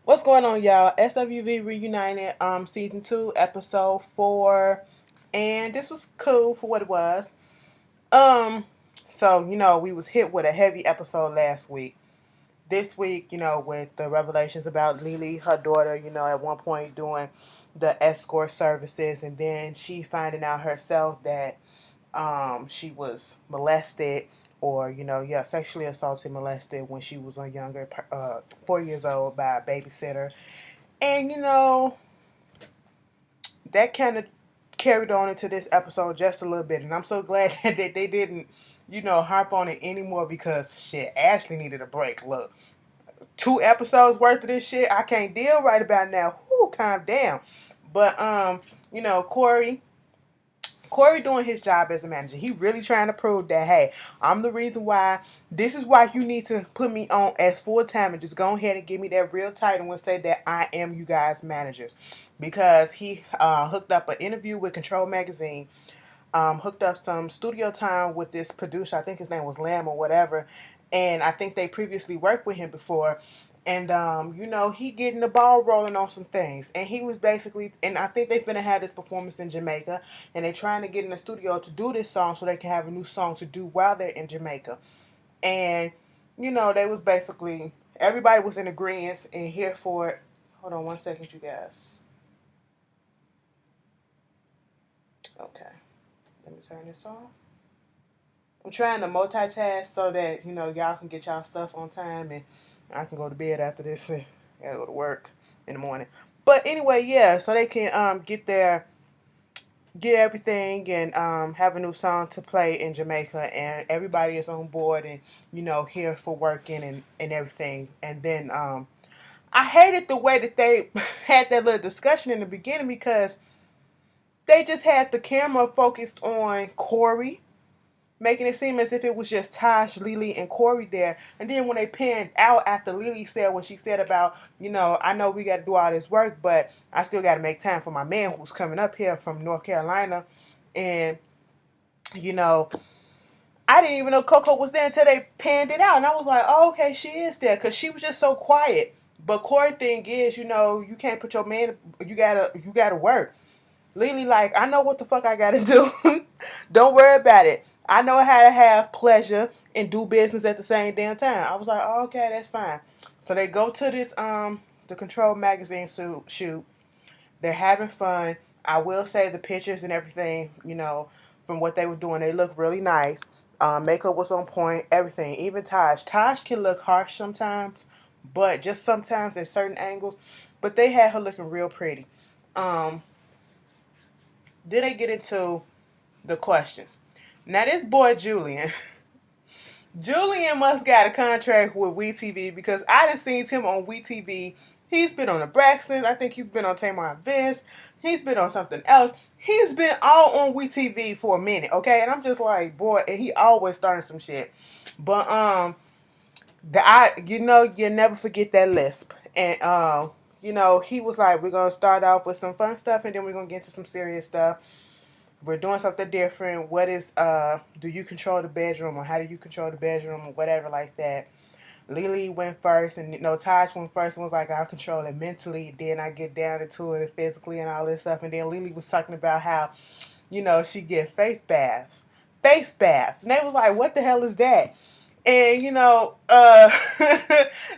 What's going on, y'all? SWV Reunited, season 2, episode 4, and this was cool for what it was. Um, we was hit with a heavy episode last week. This week, with the revelations about Lily, her daughter, at one point doing the escort services, and then she finding out herself that she was molested or sexually assaulted, molested when she was a younger 4 years old by a babysitter. And that kind of carried on into this episode just a little bit, and I'm so glad that they didn't harp on it anymore, because shit, Ashley needed a break. Look, 2 episodes worth of this shit I can't deal right about now. Whoo, calm down. But Corey doing his job as a manager. He really trying to prove that, hey, I'm the reason why. This is why you need to put me on as full time and just go ahead and give me that real title and say that I am you guys managers. Because he hooked up an interview with Control Magazine, hooked up some studio time with this producer. I think his name was Lamb or whatever. And I think they previously worked with him before. And he getting the ball rolling on some things. And he was basically, and I think they finna have this performance in Jamaica, and they trying to get in the studio to do this song so they can have a new song to do while they're in Jamaica. And they was basically, everybody was in agreement and here for it. Hold on one second, you guys. Okay, let me turn this off. I'm trying to multitask so that y'all can get y'all stuff on time, and I can go to bed after this. And I gotta go to work in the morning. But anyway, yeah, so they can get everything and have a new song to play in Jamaica, and everybody is on board and here for working and everything. And then I hated the way that they had that little discussion in the beginning, because they just had the camera focused on Corey, making it seem as if it was just Tosh, Lily, and Corey there. And then when they panned out after Lily said what she said about, I know we got to do all this work, but I still got to make time for my man who's coming up here from North Carolina. And, you know, I didn't even know Coco was there until they panned it out. And I was like, oh, okay, she is there, because she was just so quiet. But Corey thing is, you can't put your man, you gotta work. Lily like, I know what the fuck I gotta do. Don't worry about it. I know how to have pleasure and do business at the same damn time. I was like, oh, okay, that's fine. So they go to this the Control magazine shoot. They're having fun. I will say the pictures and everything, from what they were doing, they look really nice. Makeup was on point, everything. Even Taj. Taj can look harsh sometimes, but just sometimes at certain angles. But they had her looking real pretty. Um, then they get into the questions. Now this boy Julian, Julian must got a contract with WeTV, because I done seen him on WeTV. He's been on the Braxtons. I think he's been on Tamar and Vince. He's been on something else. He's been all on WeTV for a minute, okay? And I'm just like, boy, and he always starting some shit. But you never forget that lisp. And he was like, we're gonna start off with some fun stuff, and then we're gonna get into some serious stuff. We're doing something different. What is do you control the bedroom, or how do you control the bedroom, or whatever like that. Lily went first, and Taj went first and was like, I'll control it mentally, then I get down into it physically and all this stuff. And then Lily was talking about how she get face baths, and they was like, what the hell is that? And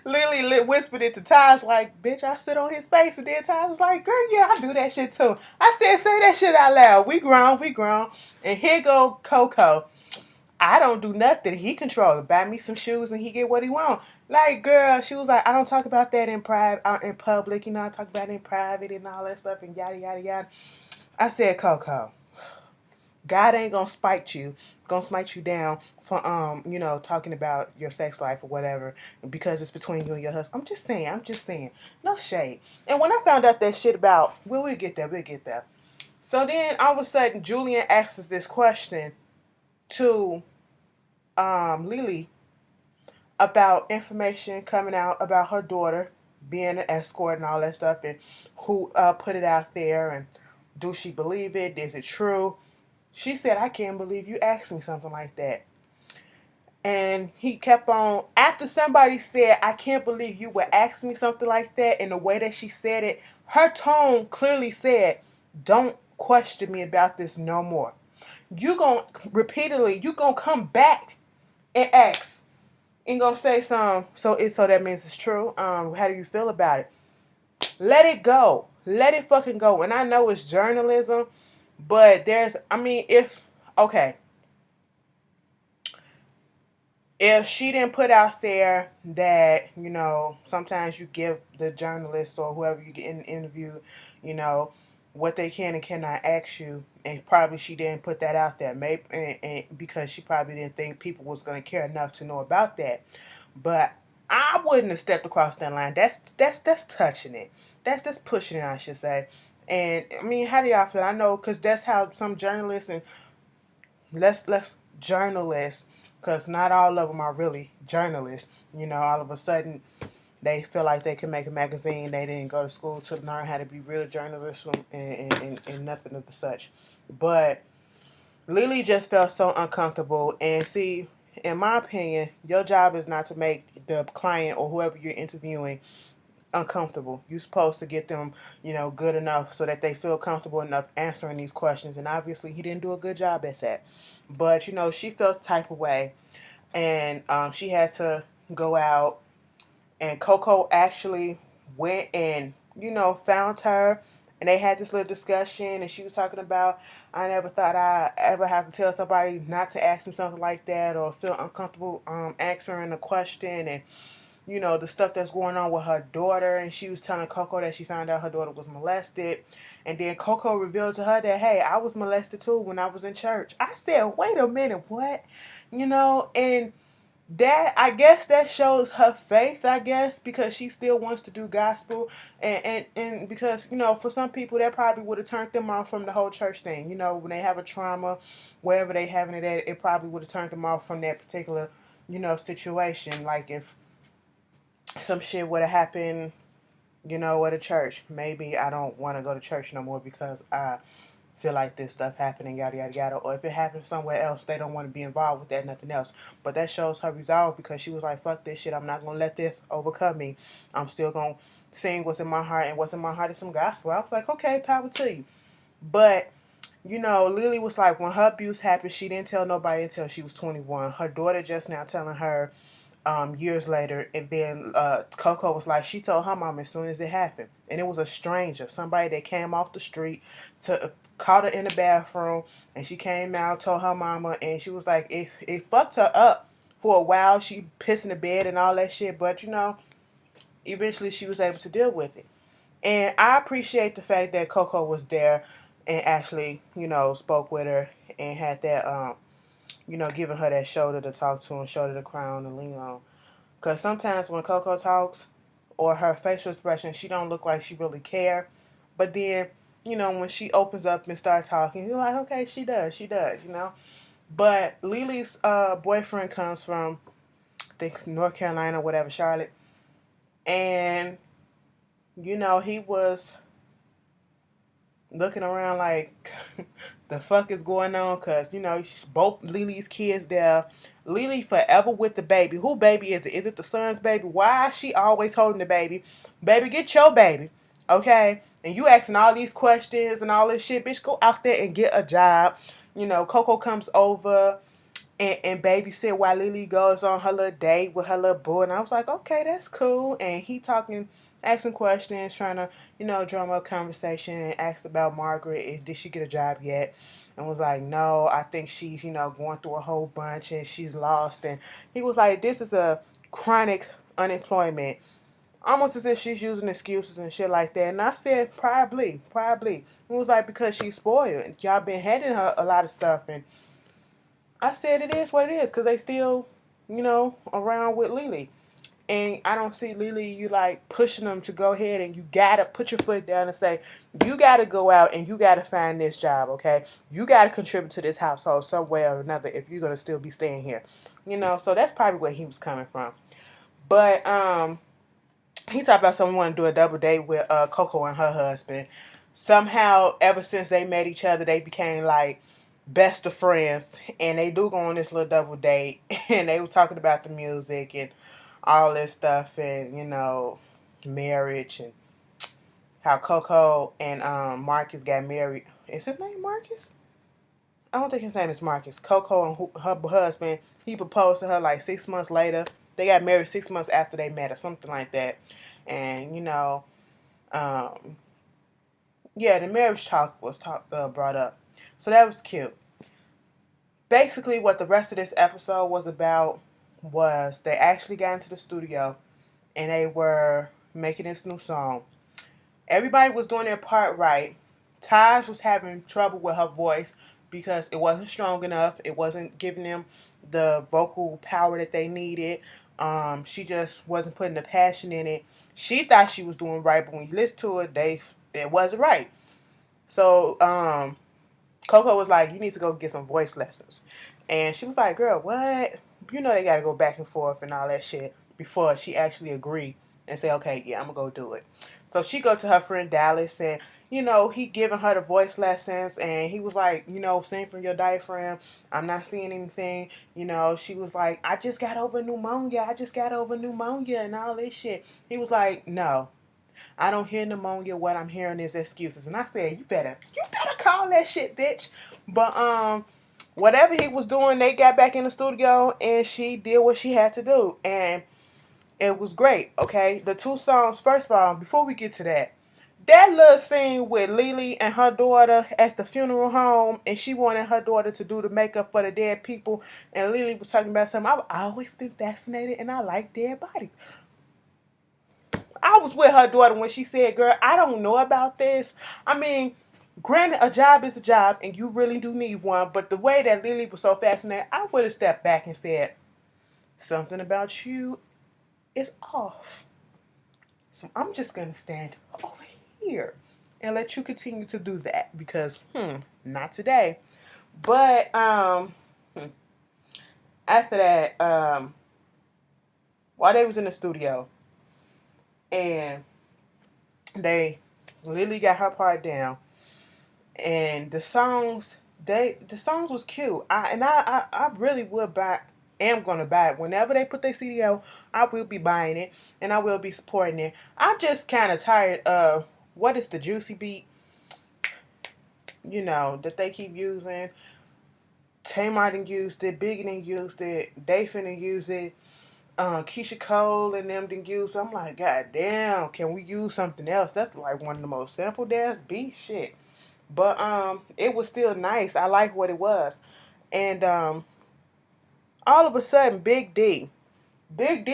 Lily whispered it to Taj, like, bitch, I sit on his face. And then Taj was like, girl, yeah, I do that shit too. I said, say that shit out loud. We grown, we grown. And here go Coco. I don't do nothing. He control it. Buy me some shoes and he get what he want. Like, girl, she was like, I don't talk about that in private, in public. I talk about it in private and all that stuff and yada yada yada. I said, Coco, God ain't gonna smite you down for talking about your sex life or whatever, because it's between you and your husband. I'm just saying. No shade. And when I found out that shit about, well, we'll get there. So then all of a sudden Julian asks us this question to Lily about information coming out about her daughter being an escort and all that stuff, and who put it out there, and do she believe it? Is it true? She said, I can't believe you asked me something like that. And he kept on, after somebody said, I can't believe you would ask me something like that, in the way that she said it, her tone clearly said, don't question me about this no more. You gonna repeatedly, you gonna come back and ask, and gonna say something, so that means it's true. How do you feel about it? Let it go. Let it fucking go. And I know it's journalism, but I mean, okay, if she didn't put out there that, sometimes you give the journalist or whoever you get in the interview, you know, what they can and cannot ask you, and probably she didn't put that out there, maybe, and because she probably didn't think people was gonna care enough to know about that. But I wouldn't have stepped across that line. That's touching it. That's pushing it, I should say. And I mean, how do y'all feel? I know, because that's how some journalists, and let's journalists, because not all of them are really journalists. All of a sudden they feel like they can make a magazine. They didn't go to school to learn how to be real journalists, and nothing of the such. But Lily just felt so uncomfortable. And see, in my opinion, your job is not to make the client or whoever you're interviewing uncomfortable. You're supposed to get them, good enough so that they feel comfortable enough answering these questions. And obviously, he didn't do a good job at that. But she felt the type of way, and she had to go out. And Coco actually went and found her, and they had this little discussion. And she was talking about, I never thought I ever have to tell somebody not to ask them something like that, or feel uncomfortable answering a question. And the stuff that's going on with her daughter. And she was telling Coco that she found out her daughter was molested. And then Coco revealed to her that, hey, I was molested too when I was in church. I said, wait a minute, what? And that, I guess that shows her faith, I guess, because she still wants to do gospel. And because, for some people that probably would have turned them off from the whole church thing. When they have a trauma, wherever they having it at, it probably would have turned them off from that particular, situation. Like if some shit would have happened, at a church. Maybe I don't want to go to church no more because I feel like this stuff happening, yada yada yada. Or if it happens somewhere else, they don't want to be involved with that, nothing else. But that shows her resolve, because she was like, fuck this shit, I'm not gonna let this overcome me. I'm still gonna sing what's in my heart, and what's in my heart is some gospel. I was like, okay, power to you. But Lily was like, when her abuse happened, she didn't tell nobody until she was 21. Her daughter just now telling her years later. And then Coco was like, she told her mom as soon as it happened. And it was a stranger, somebody that came off the street, to caught her in the bathroom. And she came out, told her mama, and she was like, it fucked her up for a while. She pissed in the bed and all that shit. But, eventually she was able to deal with it. And I appreciate the fact that Coco was there and actually, spoke with her and had that, giving her that shoulder to talk to and shoulder to cry on and lean on. Because sometimes when Coco talks, or her facial expression, she don't look like she really care. But then, when she opens up and starts talking, you're like, okay, she does. But Lily's boyfriend comes from, I think, North Carolina, whatever, Charlotte. And, he was looking around like, the fuck is going on? Because, both Lily's kids there. Lily forever with the baby. Who baby is it? Is it the son's baby? Why is she always holding the baby? Baby, get your baby. Okay? And you asking all these questions and all this shit. Bitch, go out there and get a job. Coco comes over and babysit while Lily goes on her little date with her little boy. And I was like, okay, that's cool. And he talking, asking questions, trying to, drum up conversation, and asked about Margaret. Did she get a job yet? And was like, no, I think she's, going through a whole bunch and she's lost. And he was like, this is a chronic unemployment. Almost as if she's using excuses and shit like that. And I said, probably. It was like, because she's spoiled. Y'all been handing her a lot of stuff. And I said, it is what it is, because they still, around with Lily. And I don't see Lily, you like pushing them to go ahead, and you gotta put your foot down and say, you gotta go out and you gotta find this job, okay? You gotta contribute to this household some way or another if you're gonna still be staying here. So that's probably where he was coming from. But he talked about someone wanting to do a double date with Coco and her husband. Somehow, ever since they met each other, they became like best of friends, and they do go on this little double date, and they was talking about the music and all this stuff, and marriage, and how Coco and Marcus got married. Is his name Marcus? I don't think his name is Marcus. Coco and her husband, he proposed to her like 6 months later. They got married 6 months after they met, or something like that. And um, yeah, the marriage talk was brought up, so that was cute. Basically, what the rest of this episode was about was they actually got into the studio and they were making this new song. Everybody was doing their part right. Taj was having trouble with her voice because it wasn't strong enough. It wasn't giving them the vocal power that they needed. She just wasn't putting the passion in it. She thought she was doing right, but when you listen to it, it wasn't right. So Coco was like, "You need to go get some voice lessons," and she was like, "Girl, what? They got to go back and forth and all that shit before she actually agreed and say, okay, yeah, I'm gonna go do it." So she go to her friend Dallas, and he giving her the voice lessons, and he was like, sing from your diaphragm. I'm not seeing anything. She was like, I just got over pneumonia. I just got over pneumonia and all this shit. He was like, no, I don't hear pneumonia. What I'm hearing is excuses. And I said, you better call that shit, bitch. But whatever he was doing, they got back in the studio and she did what she had to do, and it was great. Okay, the two songs. First of all, before we get to that little scene with Lily and her daughter at the funeral home, and she wanted her daughter to do the makeup for the dead people, and Lily was talking about something. I've always been fascinated, and I like dead bodies. I was with her daughter when she said, "Girl, I don't know about this." I mean, granted, a job is a job, and you really do need one. But the way that Lily was so fascinated, I would have stepped back and said, "Something about you is off." So I'm just gonna stand over here and let you continue to do that because, not today. But after that, while they was in the studio and they Lily got her part down, and the songs was cute. I really would buy. Am gonna buy it whenever they put their CD out. I will be buying it and I will be supporting it. I'm just kind of tired of what is the juicy beat, that they keep using. Tamar done used it, Biggie done used it, Dathan done used it, Keisha Cole and them done used it. I'm like, God damn, can we use something else? That's like one of the most simple ass beat shit. But it was still nice. I like what it was. And all of a sudden, Big D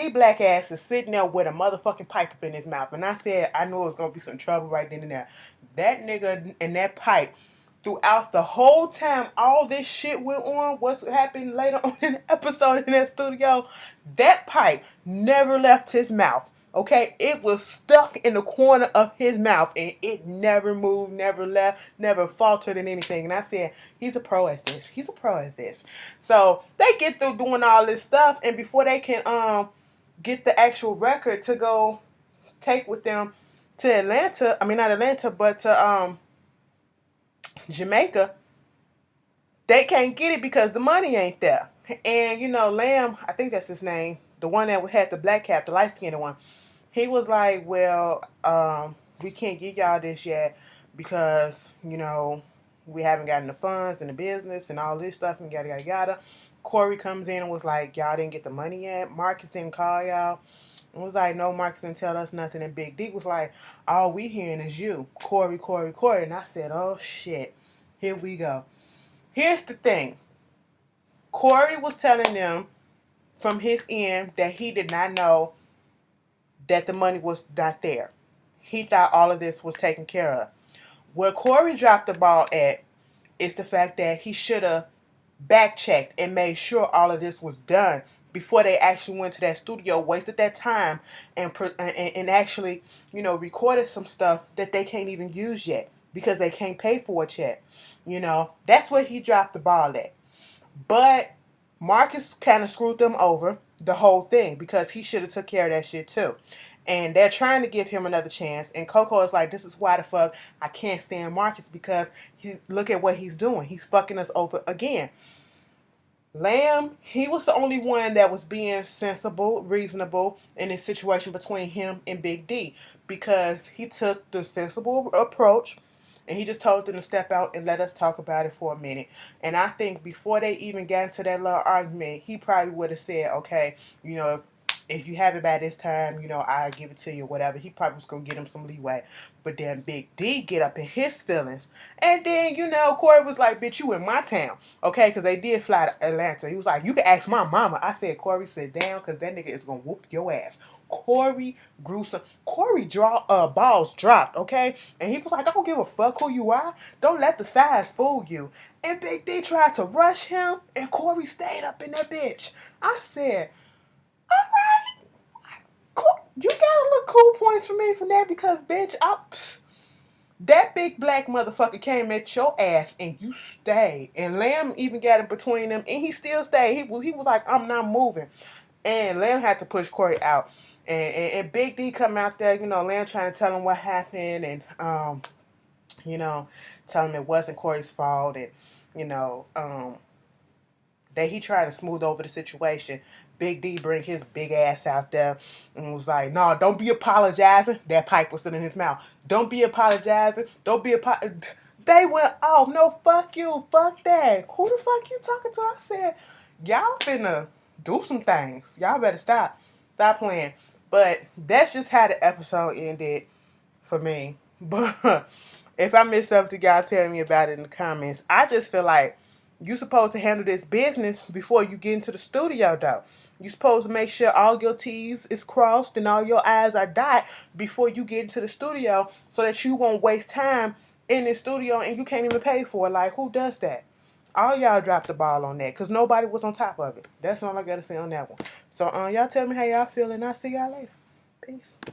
black ass is sitting there with a motherfucking pipe up in his mouth. And I said I knew it was gonna be some trouble right then and there. That nigga and that pipe throughout the whole time all this shit went on, what's happened later on in the episode in that studio, that pipe never left his mouth. Okay, it was stuck in the corner of his mouth and it never moved, never left, never faltered in anything. And I said, he's a pro at this. He's a pro at this. So they get through doing all this stuff, and before they can get the actual record to go take with them to Atlanta, I mean not Atlanta, but to Jamaica, they can't get it because the money ain't there. And Lamb, I think that's his name, the one that had the black cap, the light skinned one, he was like, well, we can't give y'all this yet because, we haven't gotten the funds and the business and all this stuff and yada yada yada. Corey comes in and was like, y'all didn't get the money yet. Marcus didn't call y'all. And was like, no, Marcus didn't tell us nothing. And Big D was like, all we hearing is you, Corey, Corey, Corey. And I said, oh shit, here we go. Here's the thing. Corey was telling them from his end that he did not know that the money was not there. He thought all of this was taken care of. Where Corey dropped the ball at is the fact that he should have back checked and made sure all of this was done before they actually went to that studio, wasted that time, and actually, recorded some stuff that they can't even use yet because they can't pay for it yet. That's where he dropped the ball at. But Marcus kind of screwed them over the whole thing because he should have took care of that shit too. And they're trying to give him another chance. And Coco is like, this is why the fuck I can't stand Marcus, because look at what he's doing. He's fucking us over again. Lamb, he was the only one that was being sensible, reasonable in this situation between him and Big D, because he took the sensible approach and he just told them to step out and let us talk about it for a minute. And I think before they even got into that little argument, he probably would have said, okay, you know, if you have it by this time, you know, I'll give it to you, whatever. He probably was going to get him some leeway. But then Big D get up in his feelings. And then, you know, Corey was like, bitch, you in my town. Okay, because they did fly to Atlanta. He was like, you can ask my mama. I said, Corey, sit down, because that nigga is going to whoop your ass. Corey gruesome. Corey balls dropped, okay? And he was like, I don't give a fuck who you are. Don't let the size fool you. And Big D tried to rush him, and Corey stayed up in that bitch. I said, you got a little cool points for me from that, because, bitch, that big black motherfucker came at your ass and you stayed. And Lamb even got in between them and he still stayed. He was like, I'm not moving. And Lamb had to push Corey out. And Big D come out there, you know, Lamb trying to tell him what happened and, you know, tell him it wasn't Corey's fault and, you know, that he tried to smooth over the situation. Big D bring his big ass out there and was like, no, don't be apologizing. That pipe was still in his mouth. Don't be apologizing. Don't be They went off. No, fuck you. Fuck that. Who the fuck you talking to? I said, y'all finna do some things. Y'all better stop. Stop playing. But that's just how the episode ended for me. But if I missed something, y'all tell me about it in the comments. I just feel like you supposed to handle this business before you get into the studio, though. You supposed to make sure all your T's is crossed and all your I's are dotted before you get into the studio, so that you won't waste time in the studio and you can't even pay for it. Like, who does that? All y'all dropped the ball on that because nobody was on top of it. That's all I got to say on that one. So, y'all tell me how y'all feel, and I'll see y'all later. Peace.